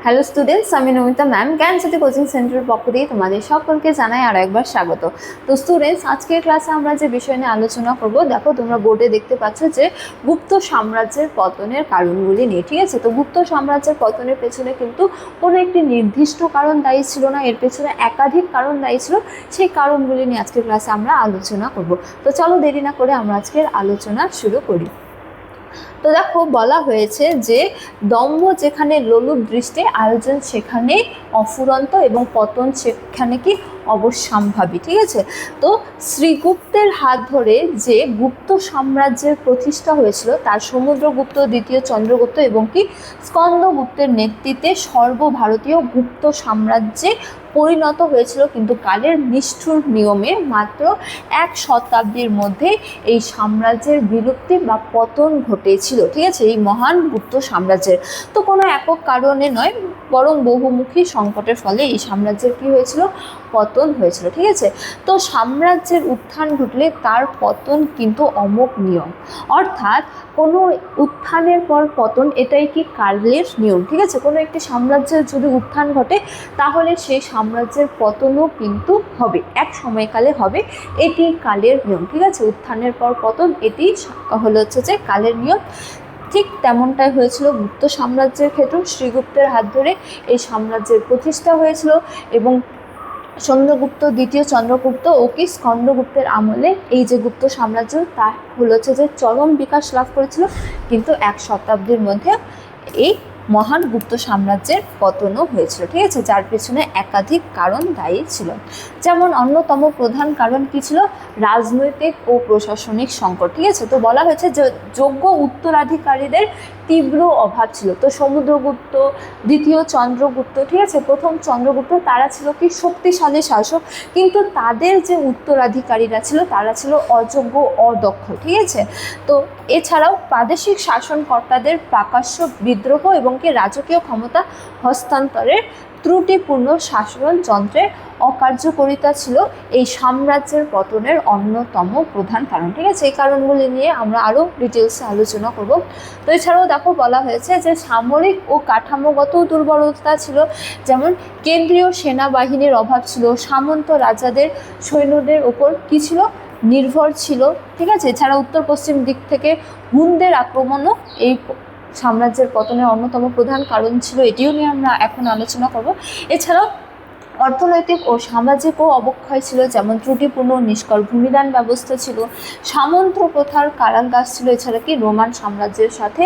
Hello students, আমি Namita ma'am জ্ঞান জ্যোতি coaching সেন্টারের পক্ষ দিয়ে তোমাদের সকলকে জানাই আরও একবার স্বাগত। তো স্টুডেন্টস, আজকের ক্লাসে আমরা যে বিষয় নিয়ে আলোচনা করব, দেখো তোমরা বোর্ডে দেখতে পাচ্ছ যে গুপ্ত সাম্রাজ্যের পতনের কারণগুলি নিয়ে। ঠিক আছে, তো গুপ্ত সাম্রাজ্যের পতনের পেছনে কিন্তু কোনো একটি নির্দিষ্ট কারণ দায়ী ছিল না, এর পেছনে একাধিক কারণ দায়ী ছিল। সেই কারণগুলি নিয়ে আজকের ক্লাসে আমরা আলোচনা করব। তো চলো দেরি না করে আমরা আজকের আলোচনা শুরু করি। তো দেখো বলা হয়েছে যে দম্ভ যেখানে লোলুপ দৃষ্টি, আয়োজন সেখানে অফুরন্ত এবং পতন সেখানে কি অবশ্যম্ভাবী। ঠিক আছে, তো শ্রীগুপ্তের হাত ধরে যে গুপ্ত সাম্রাজ্যের প্রতিষ্ঠা হয়েছিল তার সমুদ্রগুপ্ত, দ্বিতীয় চন্দ্রগুপ্ত এবং কি স্কন্দগুপ্তের নেতৃত্বে সর্বভারতীয় গুপ্ত সাম্রাজ্যে পরিণত হয়েছিল, কিন্তু কালের নিষ্ঠুর নিয়মে মাত্র 1 শতাব্দীর মধ্যে এই সাম্রাজ্যের বিলুপ্তি বা পতন ঘটেছিল। ঠিক আছে, এই মহান গুপ্ত সাম্রাজ্যের তো কোনো একক কারণে নয়, বরং বহুমুখী সংকটের ফলে এই সাম্রাজ্যের কি হয়েছিল, পতন হয়েছিল। ঠিক আছে, তো সাম্রাজ্যের উত্থান ঘটলে তার পতন কিন্তু অমোঘ নিয়ম, অর্থাৎ কোনো উত্থানের পর পতন, এটাই কি কালের নিয়ম। ঠিক আছে, কোনো একটি সাম্রাজ্যের যদি উত্থান ঘটে তাহলে সেই সাম্রাজ্যের পতনও কিন্তু হবে, এক সময়কালে হবে, এটি কালের নিয়ম। ঠিক আছে, উত্থানের পর পতন, এটি হলো হচ্ছে যে কালের নিয়ম। ঠিক তেমনটাই হয়েছিল গুপ্ত সাম্রাজ্যের ক্ষেত্রেও। শ্রীগুপ্তের হাত ধরে এই সাম্রাজ্যের প্রতিষ্ঠা হয়েছিল এবং চন্দ্রগুপ্ত, দ্বিতীয় চন্দ্রগুপ্ত ও কি স্কন্দগুপ্তের আমলে এই যে গুপ্ত সাম্রাজ্য তা হলো হচ্ছে যে চরম বিকাশ লাভ করেছিল, কিন্তু 1 শতাব্দীর মধ্যে এই মহান গুপ্ত সাম্রাজ্যের পতনও হয়েছিল। ঠিক আছে, যার পেছনে একাধিক কারণ দায়ী ছিল। যেমন অন্যতম প্রধান কারণ কি ছিল, রাজনৈতিক ও প্রশাসনিক সংকট। ঠিক আছে, তো বলা হয়েছে যে যোগ্য উত্তরাধিকারীদের তীব্র অভাব ছিল। তো সমুদ্রগুপ্ত, দ্বিতীয় চন্দ্রগুপ্ত, ঠিক আছে, প্রথম চন্দ্রগুপ্ত, তারা ছিল কি শক্তিশালী শাসক, কিন্তু তাদের যে উত্তরাধিকারীরা ছিল তারা ছিল অযোগ্য, অদক্ষ। ঠিক আছে, তো এছাড়াও প্রাদেশিক শাসনকর্তাদের প্রকাশ্য বিদ্রোহ এবং কি রাজকীয় ক্ষমতা হস্তান্তরের ত্রুটিপূর্ণ শাসনযন্ত্রের অকার্যকরিতা ছিল এই সাম্রাজ্যের পতনের অন্যতম প্রধান কারণ। ঠিক আছে, এই কারণগুলি নিয়ে আমরা আরও ডিটেলসে আলোচনা করব। তো এছাড়াও দেখো বলা হয়েছে যে সামরিক ও কাঠামোগত দুর্বলতা ছিল, যেমন কেন্দ্রীয় সেনাবাহিনীর অভাব ছিল, সামন্ত রাজাদের সৈন্যদের ওপর কী ছিল, নির্ভর ছিল। ঠিক আছে, এছাড়া উত্তর পশ্চিম দিক থেকে হুনদের আক্রমণও এই সাম্রাজ্যের পতনের অন্যতম প্রধান কারণ ছিল, এটিও নিয়ে আমরা এখন আলোচনা করব। এছাড়াও অর্থনৈতিক ও সামাজিকও অবক্ষয় ছিল, যেমন ত্রুটিপূর্ণ নিষ্কর ভূমিদান ব্যবস্থা ছিল, সামন্ত প্রথার কারাগার ছিল। এছাড়া কি রোমান সাম্রাজ্যের সাথে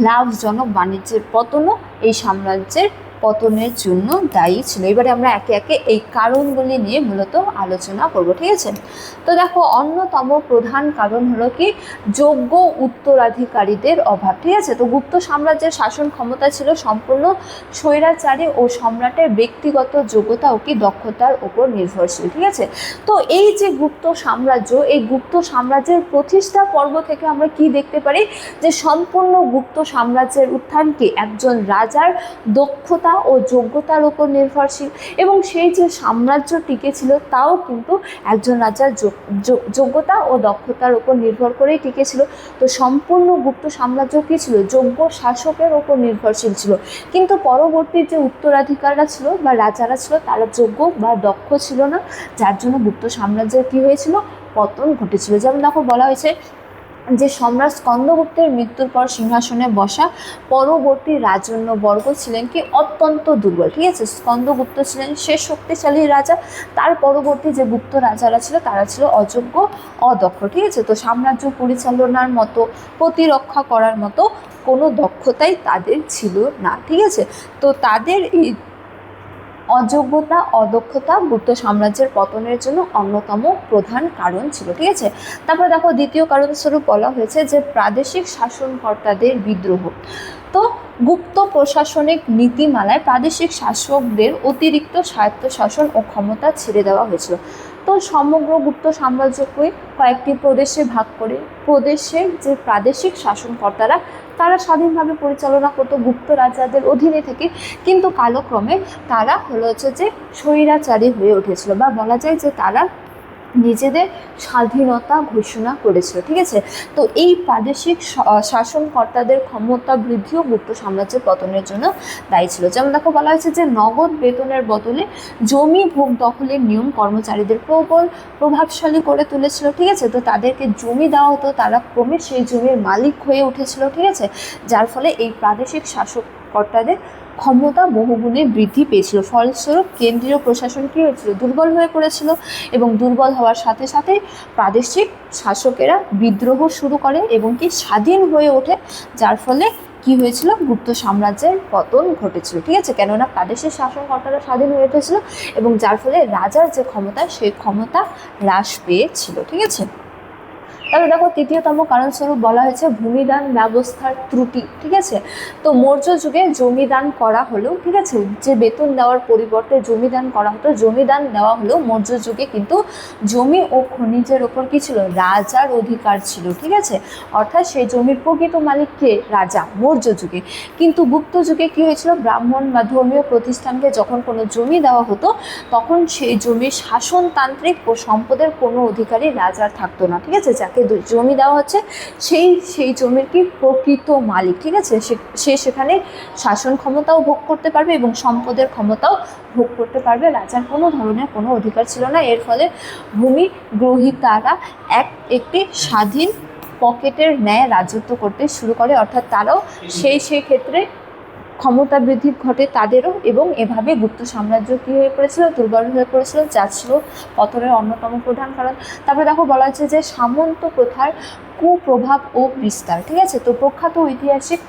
লাভজনক বাণিজ্যের পতনও এই সাম্রাজ্যের পতনের জন্য দায়ী ছিল। এবারে আমরা একে একে এই কারণগুলি নিয়ে মূলত আলোচনা করব। ঠিক আছে, তো দেখো অন্যতম প্রধান কারণ হলো কি, যোগ্য উত্তরাধিকারীদের অভাব। ঠিক আছে, তো গুপ্ত সাম্রাজ্যের শাসন ক্ষমতা ছিল সম্পূর্ণ স্বৈরাচারী ও সম্রাটের ব্যক্তিগত যোগ্যতা ও কি দক্ষতার উপর নির্ভরশীল। ঠিক আছে, তো এই যে গুপ্ত সাম্রাজ্য, এই গুপ্ত সাম্রাজ্যের প্রতিষ্ঠা পর্ব থেকে আমরা কি দেখতে পারি, যে সম্পূর্ণ গুপ্ত সাম্রাজ্যের উত্থানকে একজন রাজার দক্ষতা ও যোগ্যতার উপর নির্ভরশীল, এবং সেই যে সাম্রাজ্য টিকে ছিল তাও কিন্তু একজন রাজার যোগ্যতা ও দক্ষতার উপর নির্ভর করেই টিকে ছিল। তো সম্পূর্ণ গুপ্ত সাম্রাজ্য কী ছিল, যোগ্য শাসকের ওপর নির্ভরশীল ছিল, কিন্তু পরবর্তী যে উত্তরাধিকাররা ছিল বা রাজারা ছিল তারা যোগ্য বা দক্ষ ছিল না, যার জন্য গুপ্ত সাম্রাজ্যের কী হয়েছিল, পতন ঘটেছিল। যেমন দেখো বলা হয়েছে যে সম্রাট স্কন্দগুপ্তের মৃত্যুর পর সিংহাসনে বসা পরবর্তী রাজন্যবর্গ ছিলেন কি অত্যন্ত দুর্বল। ঠিক আছে, স্কন্দগুপ্ত ছিলেন শেষ শক্তিশালী রাজা, তার পরবর্তী যে গুপ্ত রাজারা ছিল তারা ছিল অযোগ্য, অদক্ষ। ঠিক আছে, তো সাম্রাজ্য পরিচালনার মতো, প্রতিরক্ষা করার মতো কোনো দক্ষতাই তাদের ছিল না। ঠিক আছে, তো তাদের এই অযোগ্যতা, অদক্ষতা গুপ্ত সাম্রাজ্যের পতনের জন্য অন্যতম প্রধান কারণ ছিল। ঠিক আছে, তারপর দেখো দ্বিতীয় কারণস্বরূপ বলা হয়েছে যে প্রাদেশিক শাসনকর্তাদের বিদ্রোহ। তো গুপ্ত প্রশাসনিক নীতিমালায় প্রাদেশিক শাসকদের অতিরিক্ত স্বায়ত্তশাসন ও ক্ষমতা ছেড়ে দেওয়া হয়েছিল। তো সমগ্র গুপ্ত সাম্রাজ্যকে কয়েকটি প্রদেশে ভাগ করে প্রদেশের যে প্রাদেশিক শাসনকর্তারা তারা স্বাধীনভাবে পরিচালনা করতো গুপ্ত রাজাদের অধীনে থেকে, কিন্তু কালক্রমে তারা হলো হচ্ছে যে স্বৈরাচারী হয়ে উঠেছিল, বা বলা যায় যে তারা নিজেদের স্বাধীনতা ঘোষণা করেছিল। ঠিক আছে, তো এই প্রাদেশিক শাসনকর্তাদের ক্ষমতা বৃদ্ধিও গুপ্ত সাম্রাজ্যের পতনের জন্য দায়ী ছিল। যেমন দেখো বলা হয়েছে যে নগদ বেতনের বদলে জমি ভোগ দখলের নিয়ম কর্মচারীদের প্রবল প্রভাবশালী করে তুলেছিল। ঠিক আছে, তো তাদেরকে জমি দেওয়া হতো, তারা ক্রমে সেই জমির মালিক হয়ে উঠেছিল। ঠিক আছে, যার ফলে এই প্রাদেশিক শাসককর্তাদের ক্ষমতা বহুগুণে বৃদ্ধি পেয়েছিল। ফলস্বরূপ কেন্দ্রীয় প্রশাসন কী হয়েছিল, দুর্বল হয়ে পড়েছিল, এবং দুর্বল হওয়ার সাথে সাথে প্রাদেশিক শাসকেরা বিদ্রোহ শুরু করে এবং কি স্বাধীন হয়ে ওঠে, যার ফলে কি হয়েছিল, গুপ্ত সাম্রাজ্যের পতন ঘটেছিল। ঠিক আছে, কেননা প্রাদেশিক শাসনকর্তারা স্বাধীন হয়ে উঠেছিল এবং যার ফলে রাজার যে ক্ষমতা সেই ক্ষমতা হ্রাস পেয়েছিল। ঠিক আছে, তাহলে দেখো তৃতীয়তম কারণস্বরূপ বলা হয়েছে ভূমিদান ব্যবস্থার ত্রুটি। ঠিক আছে, তো মৌর্য যুগে জমিদান করা হলেও, ঠিক আছে, যে বেতন দেওয়ার পরিবর্তে জমিদান করা হতো, জমিদান দেওয়া হলেও মৌর্য যুগে কিন্তু জমি ও খনিজের ওপর কী ছিল, রাজার অধিকার ছিল। ঠিক আছে, অর্থাৎ সেই জমির প্রকৃত মালিক কে, রাজা, মৌর্য যুগে। কিন্তু গুপ্ত যুগে কী হয়েছিল, ব্রাহ্মণ বা ধর্মীয় প্রতিষ্ঠানকে যখন কোনো জমি দেওয়া হতো তখন সেই জমির শাসনতান্ত্রিক ও সম্পদের কোনো অধিকারী রাজার থাকতো না। ঠিক আছে, যাকে জমি দেওয়া হচ্ছে সেই জমির কি প্রকৃত মালিক। ঠিক আছে, সে সেখানে শাসন ক্ষমতাও ভোগ করতে পারবে এবং সম্পদের ক্ষমতাও ভোগ করতে পারবে, রাজার কোনো ধরনের কোনো অধিকার ছিল না। এর ফলে ভূমি গ্রহীতারা একটি স্বাধীন পকেটের ন্যায় রাজত্ব করতে শুরু করে, অর্থাৎ তারাও সেই ক্ষেত্রে ক্ষমতা বৃদ্ধি ঘটে তাদেরও, এবং এভাবে গুপ্ত সাম্রাজ্য কী হয়ে পড়েছিল, দুর্বল হয়ে পড়েছিল, যা ছিল পতনের অন্যতম প্রধান কারণ। তারপরে দেখো বলা হচ্ছে যে সামন্ত প্রথার কুপ্রভাব ও বিস্তার। ঠিক আছে, তো প্রখ্যাত ঐতিহাসিক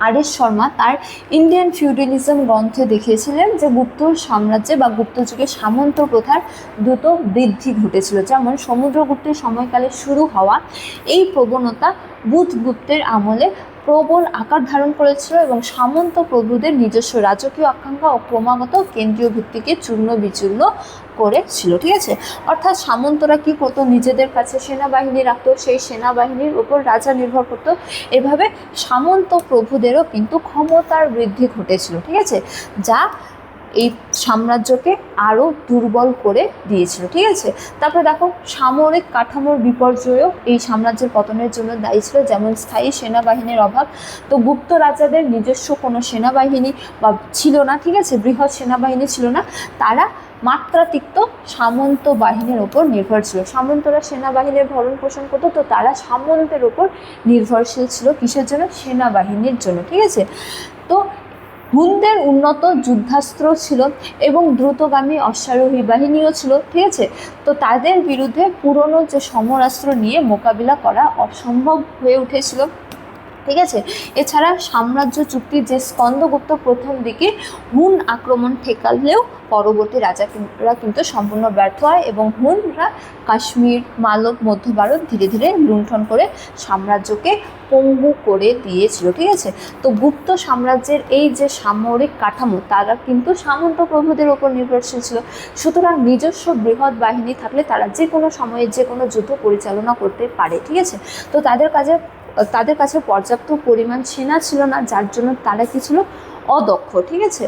আর.এস. শর্মা তার ইন্ডিয়ান ফিউডালিজম গ্রন্থে দেখিয়েছিলেন যে গুপ্ত সাম্রাজ্যে বা গুপ্ত যুগে সামন্ত প্রথার দ্রুত বৃদ্ধি ঘটেছিল। যেমন সমুদ্রগুপ্তের সময়কালে শুরু হওয়া এই প্রবণতা বুধগুপ্তের আমলে প্রবল আকার ধারণ করেছিল এবং সামন্ত প্রভুদের নিজস্ব রাজকীয় আকাঙ্ক্ষা ও ক্রমাগত কেন্দ্রীয় ভিত্তিকে চূর্ণ বিচূর্ণ করেছিল। ঠিক আছে, অর্থাৎ সামন্তরা কী করতো, নিজেদের কাছে সেনাবাহিনী রাখতো, সেই সেনাবাহিনীর উপর রাজা নির্ভর করতো। এভাবে সামন্ত প্রভুদেরও কিন্তু ক্ষমতার বৃদ্ধি ঘটেছিল। ঠিক আছে, যা এই সাম্রাজ্যকে আরও দুর্বল করে দিয়েছিল। ঠিক আছে, তারপরে দেখো সামরিক কাঠামোর বিপর্যয়ও এই সাম্রাজ্যের পতনের জন্য দায়ী ছিল, যেমন স্থায়ী সেনাবাহিনীর অভাব। তো গুপ্ত রাজাদের নিজস্ব কোনো সেনাবাহিনী বা ছিল না। ঠিক আছে, বৃহৎ সেনাবাহিনী ছিল না, তারা মাত্রাতিরিক্ত সামন্ত বাহিনীর ওপর নির্ভর ছিল। সামন্তরা সেনাবাহিনীর ভরণ পোষণ করতো, তো তারা সামন্তের ওপর নির্ভরশীল ছিল কিসের জন্য, সেনাবাহিনীর জন্য। ঠিক আছে, তো হুনদের উন্নত যুদ্ধাস্ত্র ছিল এবং দ্রুতগামী অশ্বারোহী বাহিনীও ছিল। ঠিক আছে, তো তাদের বিরুদ্ধে পুরনো যে সমরাস্ত্র নিয়ে মোকাবিলা করা অসম্ভব হয়ে উঠেছিল। ঠিক আছে, এছাড়া সাম্রাজ্য চুক্তির যে স্কন্দগুপ্ত প্রথম দিকে হুন আক্রমণ ঠেকালেও পরবর্তী রাজারা কিন্তু সম্পূর্ণ ব্যর্থ হয় এবং হুনরা কাশ্মীর, মালব, মধ্য ভারত ধীরে ধীরে লুণ্ঠন করে সাম্রাজ্যকে পঙ্গু করে দিয়েছিল। ঠিক আছে, তো গুপ্ত সাম্রাজ্যের এই যে সামরিক কাঠামো তারা কিন্তু সামন্ত প্রভুদের ওপর নির্ভরশীল ছিল। সুতরাং নিজস্ব বৃহৎ বাহিনী থাকলে তারা যে কোনো সময়ে যে কোনো যুদ্ধ পরিচালনা করতে পারে। ঠিক আছে, তো তাদের কাছে পর্যাপ্ত পরিমাণ সেনা ছিল না, যার জন্য তারা কি ছিল, অদক্ষ। ঠিক আছে,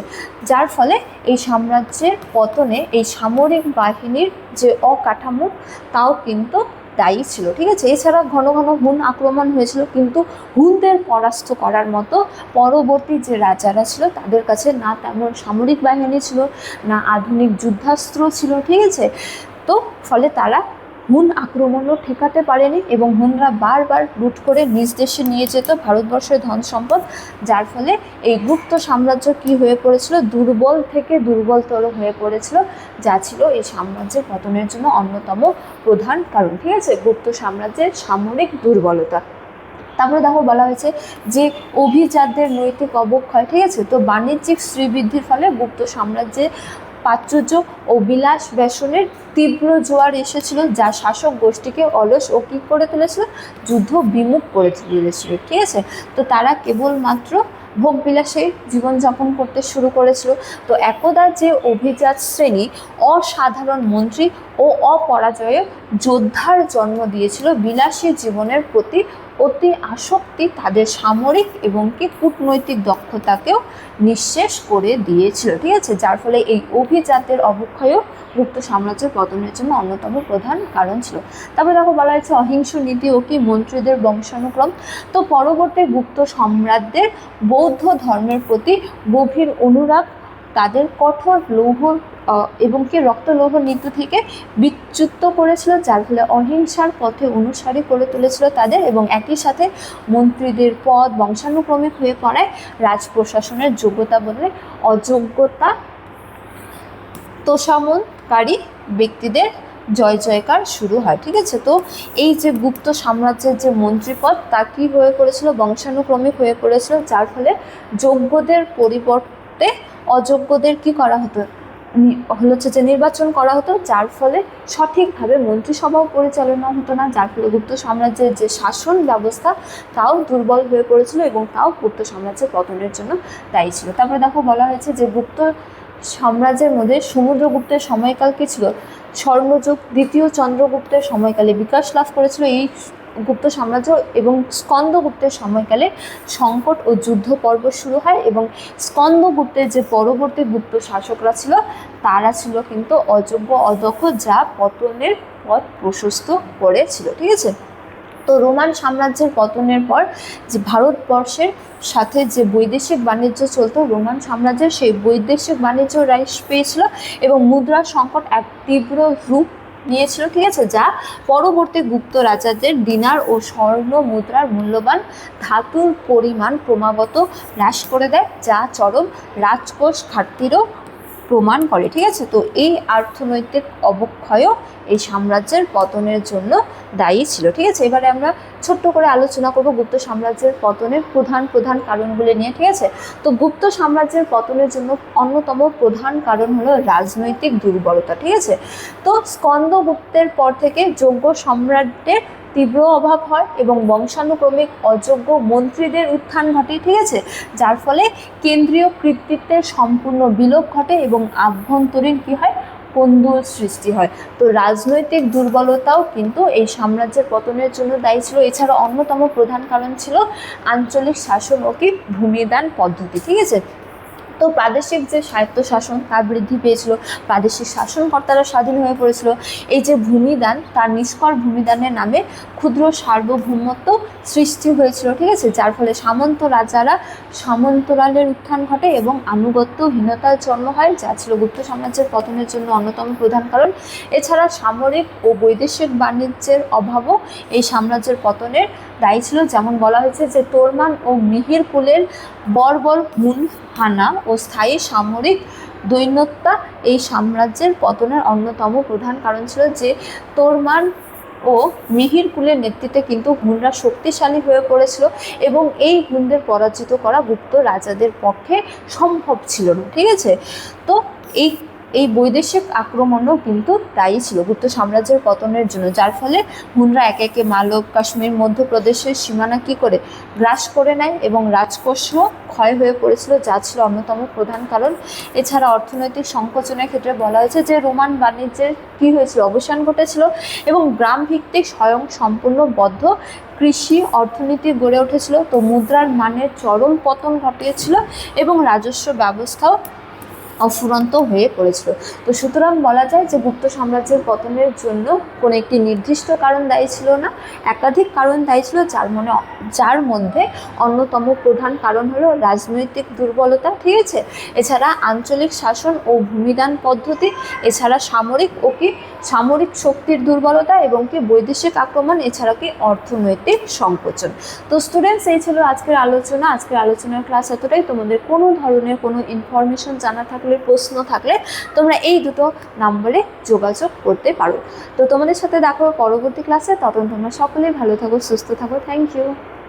যার ফলে এই সাম্রাজ্যের পতনে এই সামরিক বাহিনীর যে অকাঠামো তাও কিন্তু দায়ী ছিল। ঠিক আছে, এছাড়া ঘন ঘন হুন আক্রমণ হয়েছিল, কিন্তু হুনদের পরাস্ত করার মতো পরবর্তী যে রাজারা ছিল তাদের কাছে না তেমন সামরিক বাহিনী ছিল, না আধুনিক যুদ্ধাস্ত্র ছিল। ঠিক আছে, তো ফলে তারা হুন আক্রমণও ঠেকাতে পারেনি এবং হুনরা বারবার লুট করে নিজ দেশে নিয়ে যেত ভারতবর্ষের ধন সম্পদ, যার ফলে এই গুপ্ত সাম্রাজ্য কি হয়ে পড়েছিল, দুর্বল থেকে দুর্বলতর হয়ে পড়েছিল, যা ছিল এই সাম্রাজ্যের পতনের জন্য অন্যতম প্রধান কারণ। ঠিক আছে, গুপ্ত সাম্রাজ্যের সামরিক দুর্বলতা। তারপরে দেখো বলা হয়েছে যে অভিজাতদের নৈতিক অবক্ষয়। ঠিক আছে, তো বাণিজ্যিক শ্রীবৃদ্ধির ফলে গুপ্ত সাম্রাজ্যে প্রাচুর্য ও বিলাস ব্যসনের তীব্র জোয়ার এসেছিল, যা শাসক গোষ্ঠীকে অলস ও কী করে তুলেছিল, যুদ্ধ বিমুখ করে তুলেছিল। ঠিক আছে, তো তারা কেবলমাত্র ভোগবিলাসে জীবনযাপন করতে শুরু করেছিল। তো একদা যে অভিজাত শ্রেণী অসাধারণ মন্ত্রী ও অপরাজয় যোদ্ধার জন্ম দিয়েছিল বিলাসী জীবনের প্রতি অতি আসক্তি তাদের সামরিক এবং কি কূটনৈতিক দক্ষতাকেও নিঃশেষ করে দিয়েছিল, ঠিক আছে, যার ফলে এই অভিজাতের অবক্ষয়ও গুপ্ত সাম্রাজ্যের পতনের জন্য অন্যতম প্রধান কারণ ছিল। তারপরে দেখো বলা হয়েছে অহিংস নীতি ও কি মন্ত্রীদের বংশানুক্রম। তো পরবর্তী গুপ্ত সম্রাটদের বৌদ্ধ ধর্মের প্রতি গভীর অনুরাগ তাদের কঠোর লৌহ এবং কি রক্তলৌহ নীতি থেকে বিচ্যুত করেছিল, যার ফলে অহিংসার পথে অনুসারী করে তুলেছিল তাদের, এবং একই সাথে মন্ত্রীদের পদ বংশানুক্রমিক হয়ে পড়ায় রাজপ্রশাসনের যোগ্যতা বলে অযোগ্যতা তোষামোদকারী ব্যক্তিদের জয় জয়কার শুরু হয়, ঠিক আছে। তো এই যে গুপ্ত সাম্রাজ্যের যে মন্ত্রীপদ তা কী হয়ে পড়েছিল, বংশানুক্রমিক হয়ে পড়েছিল, যার ফলে যোগ্যদের পরিবর্তে অযোগ্যদের কি করা হতো, হচ্ছে যে নির্বাচন করা হতো, যার ফলে সঠিকভাবে মন্ত্রিসভাও পরিচালনা হতো না, যার ফলে গুপ্ত সাম্রাজ্যের যে শাসন ব্যবস্থা তাও দুর্বল হয়ে পড়েছিল এবং তাও গুপ্ত সাম্রাজ্যের পতনের জন্য দায়ী ছিল। তারপরে দেখো বলা হয়েছে যে গুপ্ত সাম্রাজ্যের মধ্যে সমুদ্রগুপ্তের সময়কাল কী ছিল, স্বর্ণযুগ। দ্বিতীয় চন্দ্রগুপ্তের সময়কালে বিকাশ লাভ করেছিল এই গুপ্ত সাম্রাজ্য, এবং স্কন্দগুপ্তের সময়কালে সংকট ও যুদ্ধ পর্ব শুরু হয়, এবং স্কন্দগুপ্তের যে পরবর্তী গুপ্ত শাসকরা ছিল তারা ছিল কিন্তু অযোগ্য অদক্ষ, যা পতনের পথ প্রশস্ত করেছিল, ঠিক আছে। তো রোমান সাম্রাজ্যের পতনের পর যে ভারতবর্ষের সাথে যে বৈদেশিক বাণিজ্য চলতো, রোমান সাম্রাজ্যের সেই বৈদেশিক বাণিজ্য হ্রাস পেয়েছিল এবং মুদ্রা সংকট এক তীব্র রূপ নিয়েছিল, ঠিক আছে, যা পরবর্তী গুপ্ত রাজাদের দিনার ও স্বর্ণ মুদ্রার মূল্যবান ধাতুর পরিমাণ ক্রমাগত হ্রাস করে দেয়, যা চরম রাজকোষ ঘাটতিরও প্রমাণ করে, ঠিক আছে। তো এই অর্থনৈতিক অবক্ষয়ও এই সাম্রাজ্যের পতনের জন্য দায়ী ছিল, ঠিক আছে। এবারে আমরা ছোট্ট করে আলোচনা করব গুপ্ত সাম্রাজ্যের পতনের প্রধান প্রধান কারণগুলি নিয়ে, ঠিক আছে। তো গুপ্ত সাম্রাজ্যের পতনের জন্য অন্যতম প্রধান কারণ হলো রাজনৈতিক দুর্বলতা, ঠিক আছে। তো স্কন্দগুপ্তের পর থেকে যোগ্য সম্রাটদের তীব্র অভাব হয় এবং বংশানুক্রমিক অযোগ্য মন্ত্রীদের উত্থান ঘটে, ঠিক আছে, যার ফলে কেন্দ্রীয় কর্তৃত্বের সম্পূর্ণ বিলোপ ঘটে এবং আভ্যন্তরীণ কী হয়, কোন্দল সৃষ্টি হয়। তো রাজনৈতিক দুর্বলতাও কিন্তু এই সাম্রাজ্যের পতনের জন্য দায়ী ছিল। এছাড়া অন্যতম প্রধান কারণ ছিল আঞ্চলিক শাসন ও কি ভূমিদান পদ্ধতি, ঠিক আছে। তো প্রাদেশিক যে স্বায়ত্তশাসন তা বৃদ্ধি পেয়েছিল, প্রাদেশিক শাসনকর্তারা স্বাধীন হয়ে পড়েছিল। এই যে ভূমিদান, তার নিষ্কর ভূমিদানের নামে ক্ষুদ্র সার্বভৌমত্ব সৃষ্টি হয়েছিল, ঠিক আছে, যার ফলে সামন্ত রাজারা সামন্তরালের উত্থান ঘটে এবং আনুগত্যহীনতার জন্ম হয়, যা ছিল গুপ্ত সাম্রাজ্যের পতনের জন্য অন্যতম প্রধান কারণ। এছাড়া সামরিক ও বৈদেশিক বাণিজ্যের অভাবও এই সাম্রাজ্যের পতনের দায়ী ছিল। যেমন বলা হয়েছে যে তোরমান ও মিহির কুলের বর্বর হুন হানা ও স্থায়ী সামরিক দৈন্যতা এই সাম্রাজ্যের পতনের অন্যতম প্রধান কারণ ছিল। যে তোরমান ও মিহির কুলের নেতৃত্বে কিন্তু হুনরা শক্তিশালী হয়ে পড়েছিল এবং এই হুনদের পরাজিত করা গুপ্ত রাজাদের পক্ষে সম্ভব ছিল না, ঠিক আছে। তো এই বৈদেশিক আক্রমণও কিন্তু দায়ী ছিল গুপ্ত সাম্রাজ্যের পতনের জন্য, যার ফলে হুনরা একে একে মালব, কাশ্মীর, মধ্যপ্রদেশের সীমানা কী করে গ্রাস করে নেয় এবং রাজকোষও ক্ষয় হয়ে পড়েছিল, যা ছিল অন্যতম প্রধান কারণ। এছাড়া অর্থনৈতিক সংকোচনের ক্ষেত্রে বলা হয়েছে যে রোমান বাণিজ্যের কী হয়েছিল, অবসান ঘটেছিল এবং গ্রামভিত্তিক স্বয়ং সম্পূর্ণ বদ্ধ কৃষি অর্থনীতি গড়ে উঠেছিল। তো মুদ্রার মানের চরম পতন ঘটিয়েছিল এবং রাজস্ব ব্যবস্থাও অফুরন্ত হয়ে পড়েছিল। তো সুতরাং বলা যায় যে গুপ্ত সাম্রাজ্যের পতনের জন্য কোনো একটি নির্দিষ্ট কারণ দায়ী ছিল না, একাধিক কারণ দায়ী ছিল, যার মধ্যে অন্যতম প্রধান কারণ হলো রাজনৈতিক দুর্বলতা, ঠিক আছে। এছাড়া আঞ্চলিক শাসন ও ভূমিদান পদ্ধতি, এছাড়া সামরিক শক্তির দুর্বলতা এবং কি বৈদেশিক আক্রমণ, এছাড়া কি অর্থনৈতিক সংকোচন। তো স্টুডেন্টস, এই ছিল আজকের আলোচনার ক্লাস এতটাই। তোমাদের কোনো ধরনের কোনো ইনফরমেশন জানা থাকলে, প্রশ্ন থাকলে তোমরা এই দুটো নম্বরে যোগাযোগ করতে পারো। তো তোমাদের সাথে দেখো পরবর্তী ক্লাসে। ততক্ষণ তোমরা সকলেই ভালো থাকো, সুস্থ থাকো। Thank you.